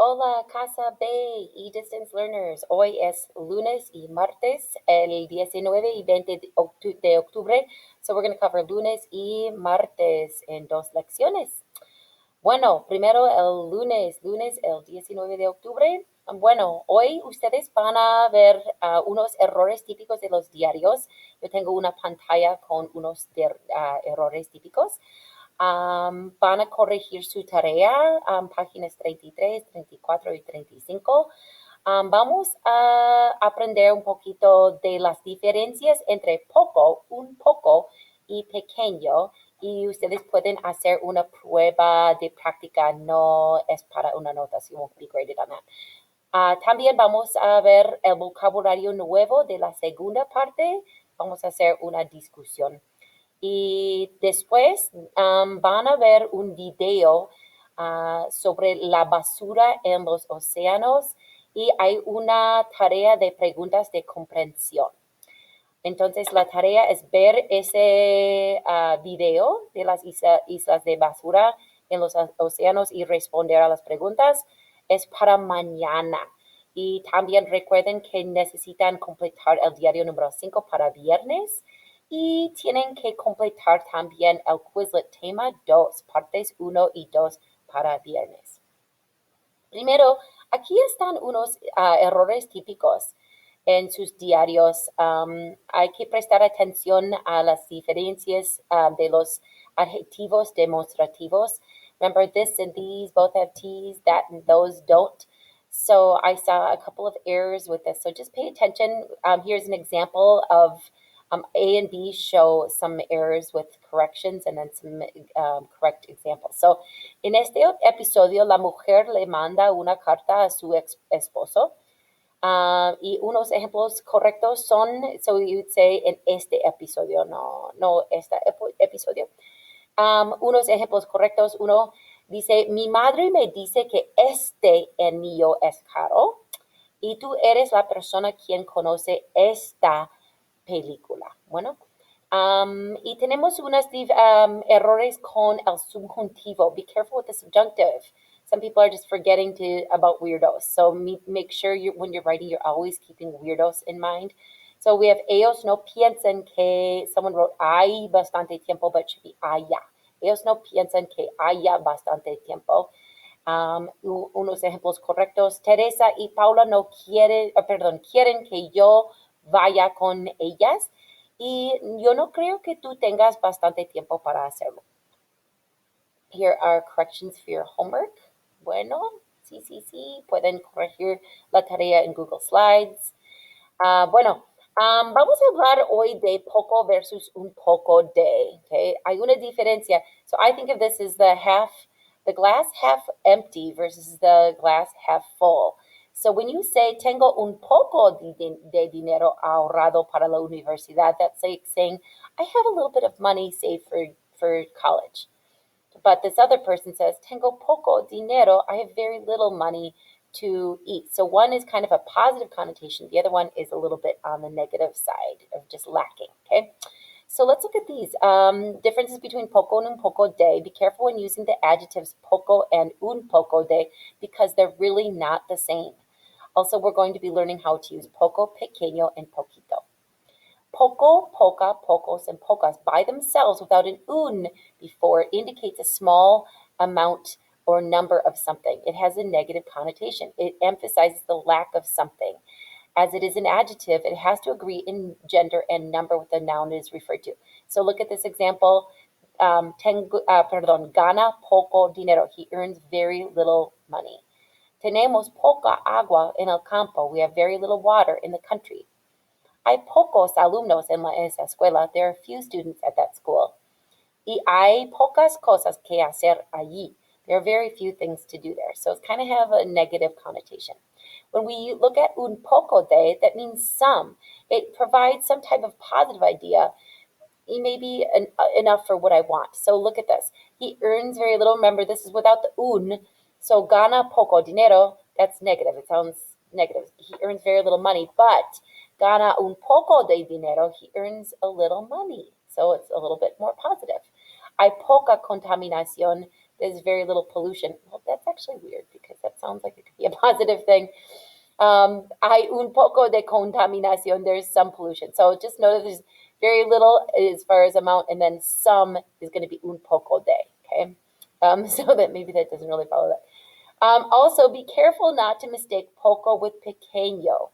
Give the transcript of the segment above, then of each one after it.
Hola, Casa B y Distance Learners. Hoy es lunes y martes, el 19 y 20 de octubre. So we're going to cover lunes y martes en dos lecciones. Bueno, primero el lunes el 19 de octubre. Bueno, hoy ustedes van a ver unos errores típicos de los diarios. Yo tengo una pantalla con unos errores típicos. Van a corregir su tarea, páginas 33, 34 y 35. Vamos a aprender un poquito de las diferencias entre poco, un poco y pequeño. Y ustedes pueden hacer una prueba de práctica, no es para una nota, so you won't be graded on that. También vamos a ver el vocabulario nuevo de la segunda parte. Vamos a hacer una discusión. Y después van a ver un video sobre la basura en los océanos y hay una tarea de preguntas de comprensión. Entonces la tarea es ver ese video de las islas de basura en los océanos y responder a las preguntas. Es para mañana. Y también recuerden que necesitan completar el diario número 5 para viernes. Y tienen que completar también el Quizlet tema 2, partes 1 y 2 para viernes. Primero, aquí están unos errores típicos en sus diarios. Hay que prestar atención a las diferencias de los adjetivos demostrativos. Remember, this and these both have T's, that and those don't. So I saw a couple of errors with this. So just pay attention. Here's an example of A and B show some errors with corrections and then some correct examples. So, en este episodio, la mujer le manda una carta a su esposo. Y unos ejemplos correctos son, so you would say, en este episodio, no este episodio. Unos ejemplos correctos, uno dice, mi madre me dice que este anillo es caro y tú eres la persona quien conoce esta película. Bueno, y tenemos unos errores con el subjuntivo. Be careful with the subjunctive. Some people are just forgetting about weirdos. So make sure when you're writing, you're always keeping weirdos in mind. So we have ellos no piensan que someone wrote hay bastante tiempo, but it should be haya. Ellos no piensan que haya bastante tiempo. Unos ejemplos correctos. Teresa y Paula no quieren que yo vaya con ellas y yo no creo que tú tengas bastante tiempo para hacerlo. Here are corrections for your homework. Bueno, sí, pueden corregir la tarea en Google Slides. Bueno, vamos a hablar hoy de poco versus un poco de, okay? Hay una diferencia. So I think of this as the glass half empty versus the glass half full. So when you say tengo un poco de dinero ahorrado para la universidad, that's like saying I have a little bit of money saved for college. But this other person says tengo poco dinero, I have very little money to eat. So one is kind of a positive connotation. The other one is a little bit on the negative side of just lacking, okay? So let's look at these. Differences between poco and un poco de. Be careful when using the adjectives poco and un poco de because they're really not the same. Also, we're going to be learning how to use poco, pequeño, and poquito. Poco, poca, pocos, and pocas by themselves without an un before indicates a small amount or number of something. It has a negative connotation. It emphasizes the lack of something. As it is an adjective, it has to agree in gender and number with the noun it is referred to. So look at this example. Gana poco dinero. He earns very little money. Tenemos poca agua en el campo. We have very little water in the country. Hay pocos alumnos en esa escuela. There are few students at that school. Y hay pocas cosas que hacer allí. There are very few things to do there. So it's kind of have a negative connotation. When we look at un poco de, that means some. It provides some type of positive idea. It may be enough for what I want. So look at this. He earns very little. Remember, this is without the un. So gana poco dinero, that's negative. It sounds negative. He earns very little money, but gana un poco de dinero, he earns a little money. So it's a little bit more positive. Hay poca contaminación. There's very little pollution. Well, that's actually weird because that sounds like it could be a positive thing. Hay un poco de contaminación. There's some pollution. So just know that there's very little as far as amount, and then some is going to be un poco de. Okay. So that maybe that doesn't really follow that. Also, be careful not to mistake poco with pequeño.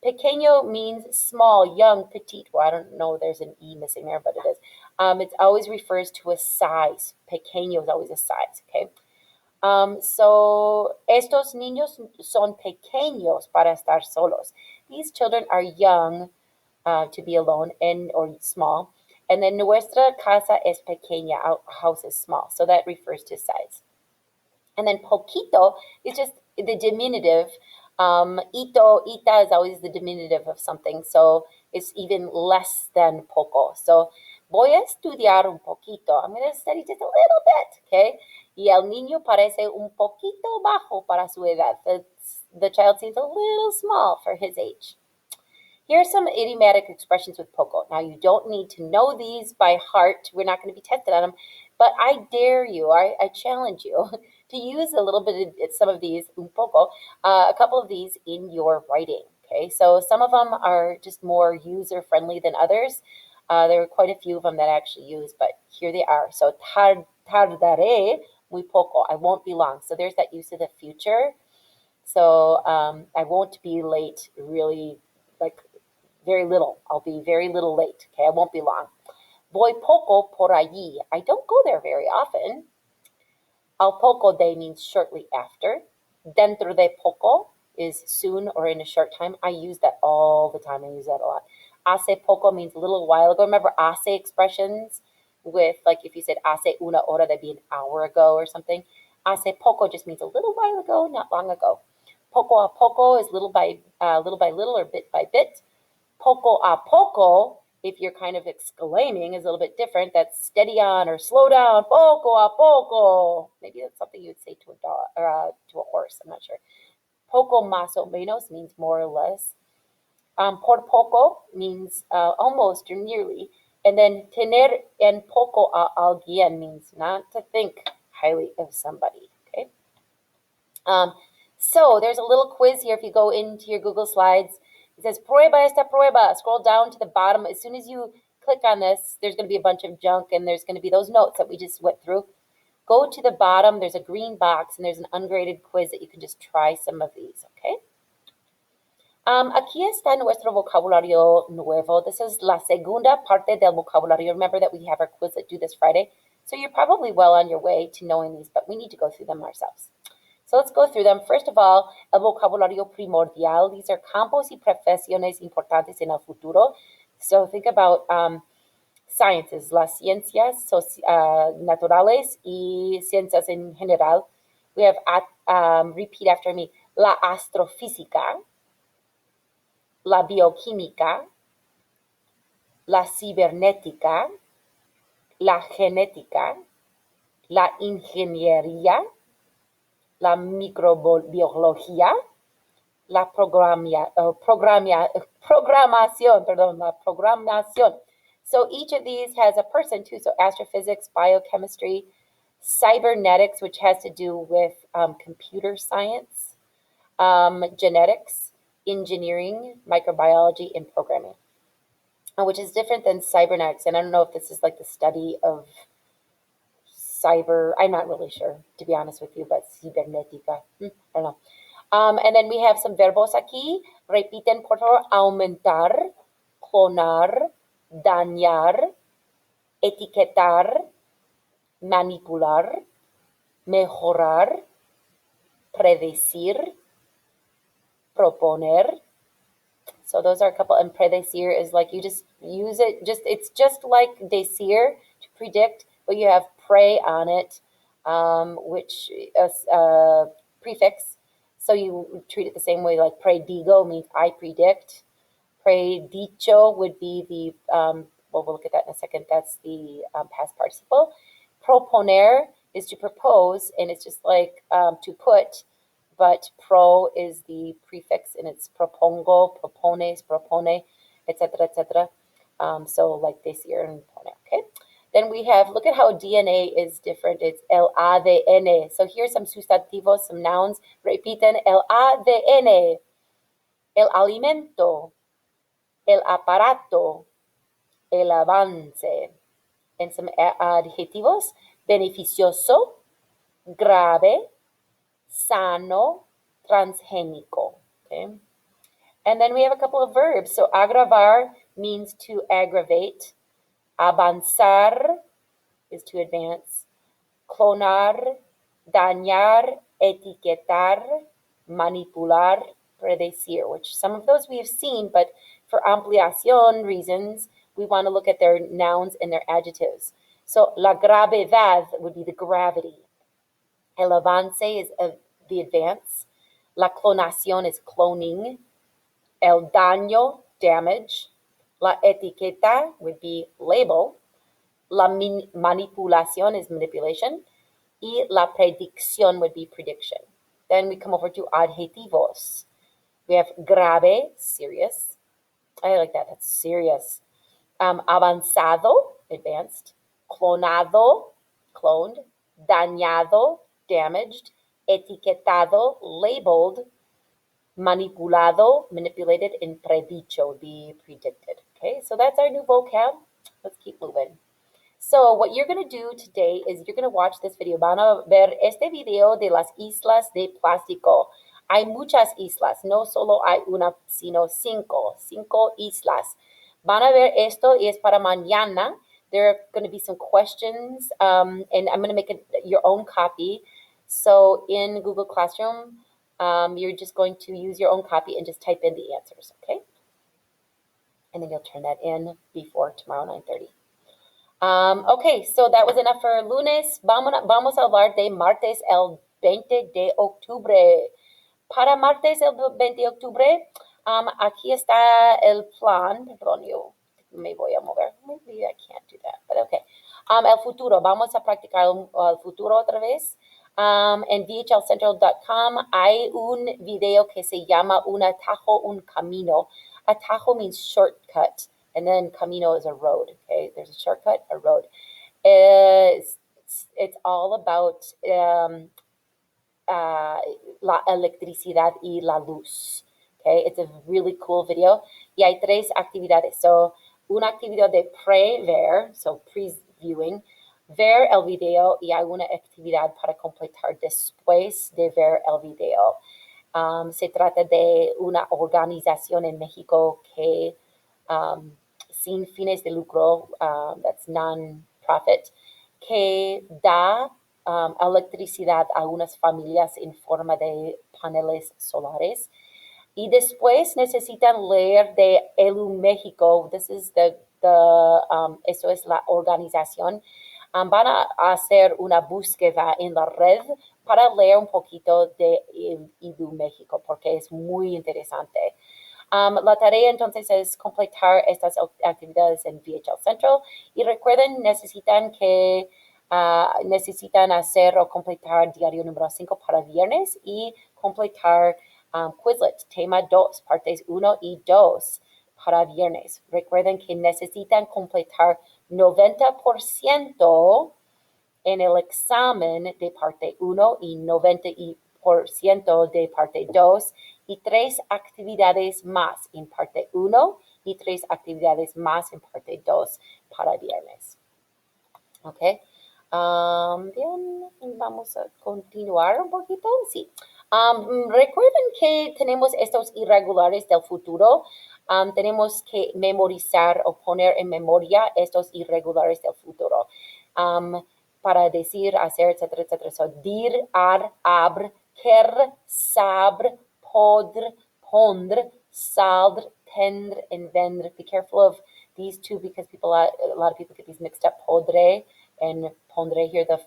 Pequeño means small, young, petite. Well, I don't know, there's an E missing there, but it is. It always refers to a size. Pequeño is always a size, okay? So, estos niños son pequeños para estar solos. These children are young to be alone and or small. And then nuestra casa es pequeña, our house is small. So that refers to size. And then poquito is just the diminutive. Ita is always the diminutive of something. So it's even less than poco. So voy a estudiar un poquito. I'm going to study just a little bit, okay? Y el niño parece un poquito bajo para su edad. The child seems a little small for his age. Here are some idiomatic expressions with poco. Now, you don't need to know these by heart. We're not going to be tested on them. But I dare you, I challenge you to use a little bit of some of these, un poco, a couple of these in your writing. Okay, so some of them are just more user-friendly than others. There are quite a few of them that I actually use, but here they are. So, tardaré muy poco. I won't be long. So there's that use of the future. So I won't be late, really, like very little. I'll be very little late. Okay, I won't be long. Voy poco por allí. I don't go there very often. Al poco de means shortly after. Dentro de poco is soon or in a short time. I use that all the time. I use that a lot. Hace poco means a little while ago. Remember hace expressions with, like, if you said hace una hora, that'd be an hour ago or something. Hace poco just means a little while ago, not long ago. Poco a poco is little by little or bit by bit. Poco a poco, if you're kind of exclaiming, is a little bit different. That's steady on or slow down. Poco a poco. Maybe that's something you would say to a dog or to a horse. I'm not sure. Poco más o menos means more or less. Por poco means almost or nearly. And then tener en poco a alguien means not to think highly of somebody. Okay. So there's a little quiz here. If you go into your Google Slides, it says prueba esta prueba. Scroll down to the bottom. As soon as you click on this, there's going to be a bunch of junk, and there's going to be those notes that we just went through. Go to the bottom. There's a green box, and there's an ungraded quiz that you can just try some of these, okay? Aquí está nuestro vocabulario nuevo. This is la segunda parte del vocabulario. Remember that we have our quiz that due this Friday. So you're probably well on your way to knowing these, but we need to go through them ourselves. So let's go through them. First of all, el vocabulario primordial. These are campos y profesiones importantes en el futuro. So think about sciences, las ciencias naturales y ciencias en general. We have, repeat after me, la astrofísica, la bioquímica, la cibernética, la genética, la ingeniería, la microbiología, la programación. So each of these has a person too. So astrophysics, biochemistry, cybernetics, which has to do with computer science, genetics, engineering, microbiology, and programming, which is different than cybernetics. And I don't know if this is like the study of cyber. I'm not really sure, to be honest with you, but cibernética. I don't know. And then we have some verbos aquí. Repiten, por favor. Aumentar, clonar, dañar, etiquetar, manipular, mejorar, predecir, proponer. So those are a couple, and predecir is like you just use it, it's just like decir, to predict, but you have pre on it, which is prefix. So you treat it the same way, like predigo means I predict. Predicho would be the, well, we'll look at that in a second. That's the past participle. Proponer is to propose, and it's just like to put, but pro is the prefix, and it's propongo, propones, propone, etc., etc. So like decir and pone, okay? Then we have, look at how DNA is different. It's el ADN. So here's some sustantivos, some nouns. Repiten el ADN, el alimento, el aparato, el avance. And some adjetivos, beneficioso, grave, sano, transgénico. Okay. And then we have a couple of verbs. So agravar means to aggravate. Avanzar is to advance. Clonar, dañar, etiquetar, manipular, predecir, which some of those we have seen, but for ampliación reasons, we want to look at their nouns and their adjectives. So la gravedad would be the gravity. El avance is the advance. La clonación is cloning. El daño, damage. La etiqueta would be label. La manipulación is manipulation. Y la predicción would be prediction. Then we come over to adjetivos. We have grave, serious. I like that, that's serious. Avanzado, advanced. Clonado, cloned. Dañado, damaged. Etiquetado, labeled. Manipulado, manipulated. And predicho would be predicted. Okay, so that's our new vocab. Let's keep moving. So what you're going to do today is you're going to watch this video. Van a ver este video de las islas de plástico. Hay muchas islas, no solo hay una, sino cinco islas. Van a ver esto y es para mañana. There are going to be some questions, and I'm going to make your own copy. So in Google Classroom, you're just going to use your own copy and just type in the answers, okay? And then you'll turn that in before tomorrow, 9:30. Okay, so that was enough for lunes. Vamos a hablar de martes el 20 de octubre. Para martes el 20 de octubre, aquí está el plan. Perdón, yo me voy a mover. Maybe I can't do that, but okay. El futuro, vamos a practicar el futuro otra vez. En vhlcentral.com hay un video que se llama Un atajo, un camino. Atajo means shortcut. And then camino is a road, okay? There's a shortcut, a road. It's all about la electricidad y la luz, okay? It's a really cool video. Y hay tres actividades. So, una actividad de pre-ver, so previewing, ver el video, y hay una actividad para completar después de ver el video. Se trata de una organización en México que sin fines de lucro, that's non-profit, que da electricidad a unas familias en forma de paneles solares. Y después necesitan leer de ELU México. This is eso es la organización. Van a hacer una búsqueda en la red para leer un poquito de ELU México, porque es muy interesante. La tarea entonces es completar estas actividades en VHL Central y recuerden, necesitan hacer o completar diario número 5 para viernes y completar Quizlet, tema 2, partes 1 y 2 para viernes. Recuerden que necesitan completar 90% en el examen de parte 1 y 90% de parte 2 y 3 actividades más en parte 1 y 3 actividades más en parte 2 para viernes. Ok. Bien, vamos a continuar un poquito. Sí. Recuerden que tenemos estos irregulares del futuro. Tenemos que memorizar o poner en memoria estos irregulares del futuro. Para decir, hacer, etcétera, etcétera. So, dir, ar, abr, quer, sabr, podr, pondr, saldr, tendr, and vendr. Be careful of these two because a lot of people get these mixed up. Podre and pondre here, the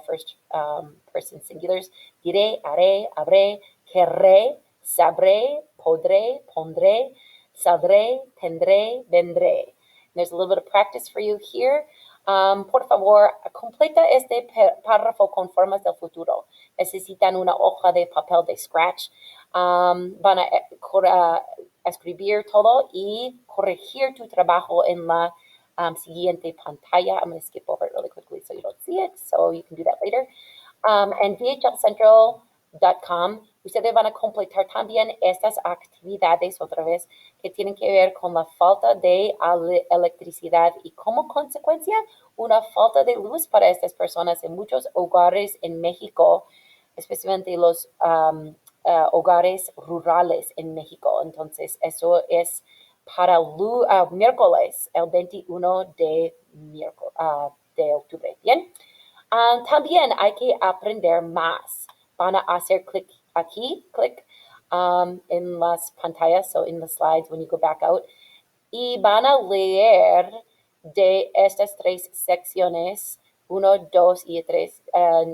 first person singulars. Diré, haré, habré, querré, sabré, podré, pondré, saldré, tendré, vendré. And there's a little bit of practice for you here. Por favor, completa este párrafo con formas del futuro. Necesitan una hoja de papel de scratch. Van a escribir todo y corregir tu trabajo en la siguiente pantalla. I'm going to skip over it really quickly so you don't see it, so you can do that later. En vhlcentral.com, ustedes van a completar también estas actividades otra vez que tienen que ver con la falta de electricidad y como consecuencia una falta de luz para estas personas en muchos hogares en México, especialmente los hogares rurales en México. Entonces, eso es para miércoles, el 21 de octubre. Bien. También hay que aprender más. Van a hacer clic aquí, clic en las pantallas, so in the slides when you go back out, y van a leer de estas tres secciones, 1, 2 y 3,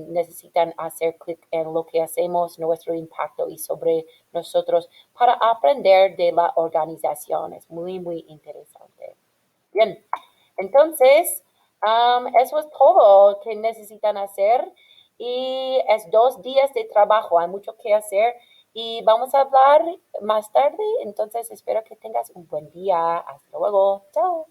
necesitan hacer clic en lo que hacemos, nuestro impacto y sobre nosotros para aprender de la organización. Es muy, muy interesante. Bien, entonces, eso es todo que necesitan hacer y es 2 días de trabajo, hay mucho que hacer y vamos a hablar más tarde, entonces espero que tengas un buen día. Hasta luego, chao.